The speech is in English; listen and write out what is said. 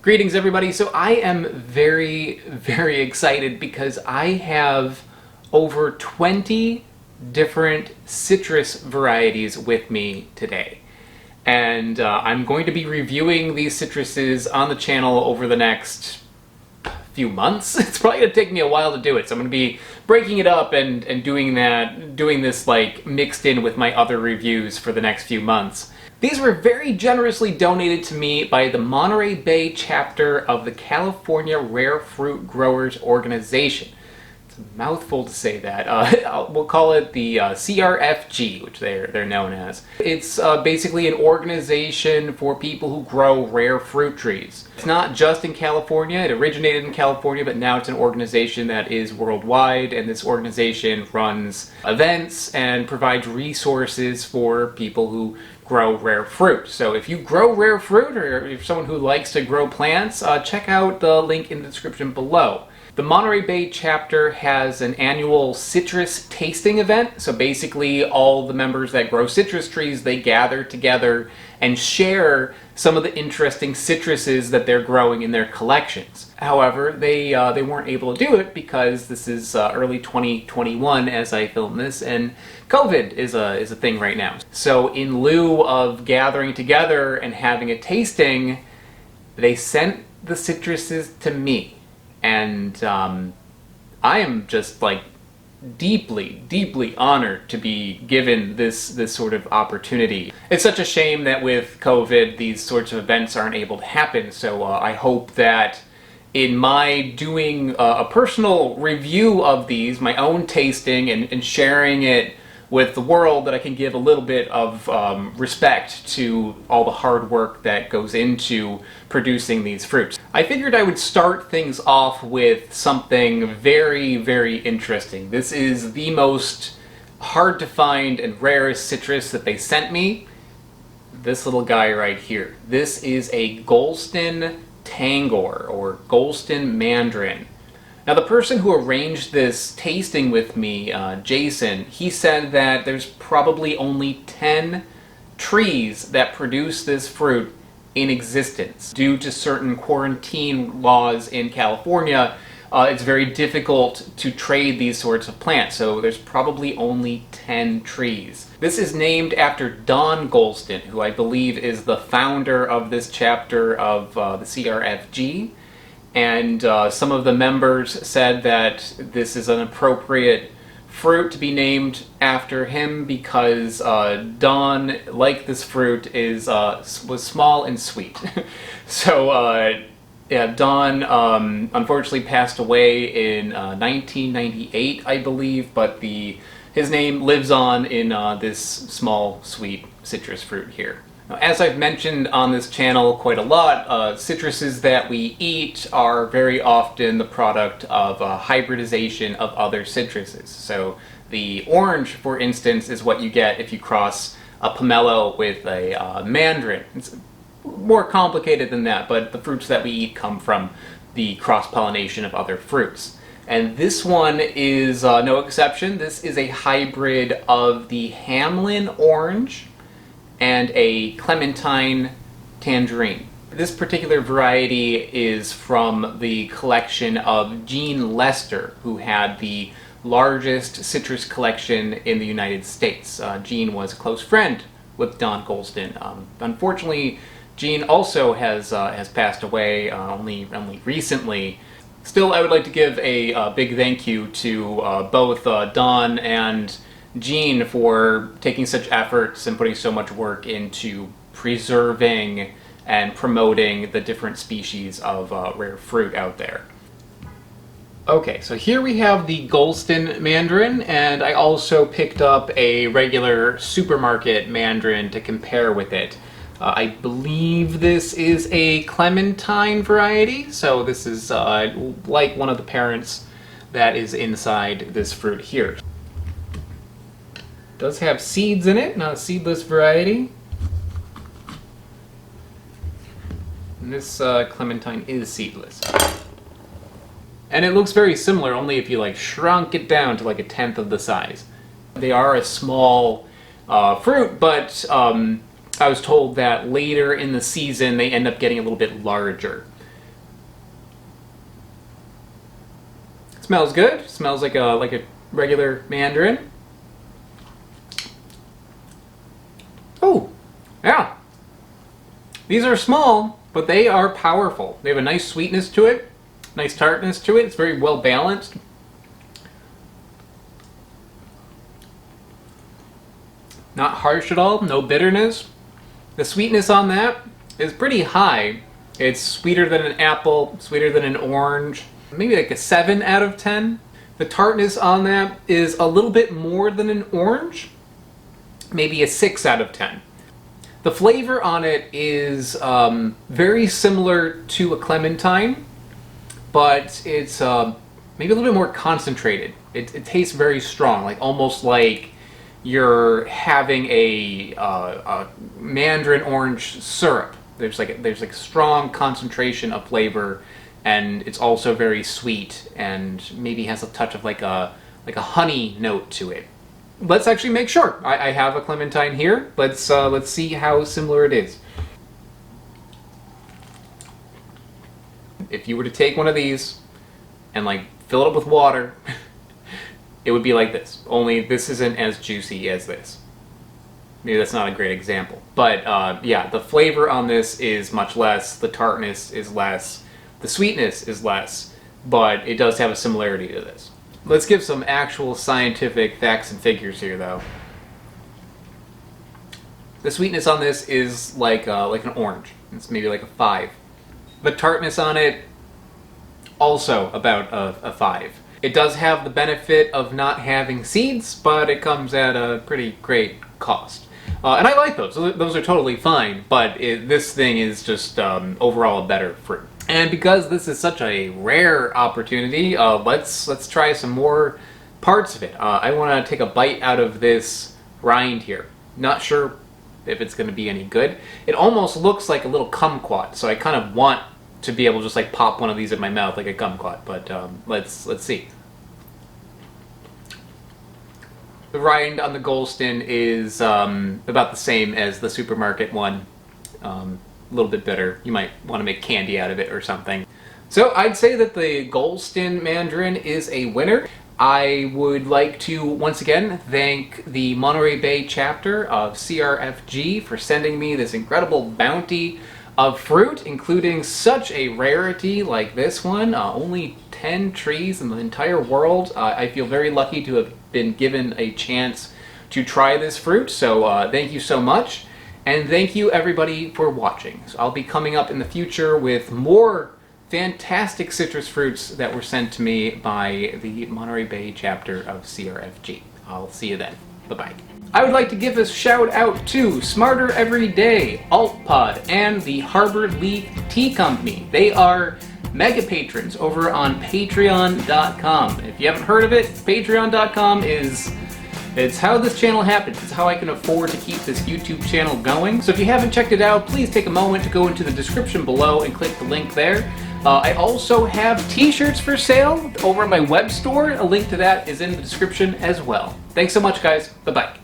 Greetings everybody. So I am very excited because I have over 20 different citrus varieties with me today. And I'm going to be reviewing these citruses on the channel over the next few months. It's probably going to take me a while to do it, so I'm going to be breaking it up and doing this like mixed in with my other reviews for the next few months. These were very generously donated to me by the Monterey Bay chapter of the California Rare Fruit Growers Organization. It's a mouthful to say that. We'll call it the CRFG, which they're known as. It's basically an organization for people who grow rare fruit trees. It's not just in California. It originated in California, but now it's an organization that is worldwide, and this organization runs events and provides resources for people who grow rare fruit. So if you grow rare fruit, or if you're someone who likes to grow plants, check out the link in the description below. The Monterey Bay chapter has an annual citrus tasting event. So basically all the members that grow citrus trees, they gather together and share some of the interesting citruses that they're growing in their collections. However, they weren't able to do it because this is early 2021 as I film this, and COVID is a thing right now. So in lieu of gathering together and having a tasting, they sent the citruses to me. And I am just like deeply honored to be given this sort of opportunity. It's such a shame that with COVID these sorts of events aren't able to happen, so I hope that in my doing a personal review of these, my own tasting and sharing it with the world, that I can give a little bit of respect to all the hard work that goes into producing these fruits. I figured I would start things off with something very interesting. This is the most hard to find and rarest citrus that they sent me. This little guy right here. This is a Gholston Tangor, or Gholston Mandarin. Now the person who arranged this tasting with me, Jason, he said that there's probably only 10 trees that produce this fruit in existence. Due to certain quarantine laws in California, it's very difficult to trade these sorts of plants, so there's probably only 10 trees. This is named after Don Gholston, who I believe is the founder of this chapter of the CRFG. And some of the members said that this is an appropriate fruit to be named after him because Don, like this fruit, was small and sweet. So yeah, Don unfortunately passed away in 1998, I believe, but his name lives on in this small, sweet citrus fruit here. As I've mentioned on this channel quite a lot, citruses that we eat are very often the product of hybridization of other citruses. So the orange, for instance, is what you get if you cross a pomelo with a mandarin. It's more complicated than that, but the fruits that we eat come from the cross-pollination of other fruits. And this one is no exception. This is a hybrid of the Hamlin orange and a clementine tangerine. This particular variety is from the collection of Gene Lester, who had the largest citrus collection in the United States. Gene was a close friend with Don Gholston. Unfortunately, Gene also has passed away only recently. Still, I would like to give a big thank you to both Don and Gene for taking such efforts and putting so much work into preserving and promoting the different species of rare fruit out there. Okay, so here we have the Gholston Mandarin, and I also picked up a regular supermarket mandarin to compare with it. I believe this is a clementine variety, so this is like one of the parents that is inside this fruit here. Does have seeds in it, not a seedless variety. And this clementine is seedless. And it looks very similar, only if you like shrunk it down to like 1/10 of the size. They are a small fruit, but I was told that later in the season they end up getting a little bit larger. Smells good. Smells like a regular mandarin. Oh, yeah. These are small, but they are powerful. They have a nice sweetness to it, nice tartness to it. It's very well balanced. Not harsh at all, no bitterness. The sweetness on that is pretty high. It's sweeter than an apple, sweeter than an orange. Maybe like a 7 out of 10. The tartness on that is a little bit more than an orange. Maybe a 6 out of 10. The flavor on it is very similar to a clementine, but it's maybe a little bit more concentrated. It tastes very strong, like almost like you're having a mandarin orange syrup. There's like a strong concentration of flavor, and it's also very sweet, and maybe has a touch of like a honey note to it. Let's actually make sure. I have a clementine here. Let's see how similar it is. If you were to take one of these and like fill it up with water, it would be like this. Only this isn't as juicy as this. Maybe that's not a great example. But yeah, the flavor on this is much less. The tartness is less. The sweetness is less. But it does have a similarity to this. Let's give some actual scientific facts and figures here, though. The sweetness on this is like an orange. It's maybe like a 5. The tartness on it, also about a 5. It does have the benefit of not having seeds, but it comes at a pretty great cost. And I like those. Those are totally fine, but this thing is just overall a better fruit. And because this is such a rare opportunity, let's try some more parts of it. I want to take a bite out of this rind here. Not sure if it's going to be any good. It almost looks like a little kumquat, so I kind of want to be able to just like pop one of these in my mouth like a kumquat. But let's see. The rind on the Gholston is about the same as the supermarket one. A little bit bitter. You might want to make candy out of it or something. So I'd say that the Gholston Mandarin is a winner. I would like to once again thank the Monterey Bay chapter of CRFG for sending me this incredible bounty of fruit, including such a rarity like this one. Only 10 trees in the entire world. I feel very lucky to have been given a chance to try this fruit, so thank you so much. And thank you everybody for watching. So I'll be coming up in the future with more fantastic citrus fruits that were sent to me by the Monterey Bay chapter of CRFG. I'll see you then. Bye-bye. I would like to give a shout out to Smarter Every Day, AltPod, and the Harbor Leaf Tea Company. They are mega patrons over on Patreon.com. If you haven't heard of it, Patreon.com it's how this channel happens. It's how I can afford to keep this YouTube channel going. So if you haven't checked it out, please take a moment to go into the description below and click the link there. I also have t-shirts for sale over on my web store. A link to that is in the description as well. Thanks so much, guys. Bye-bye.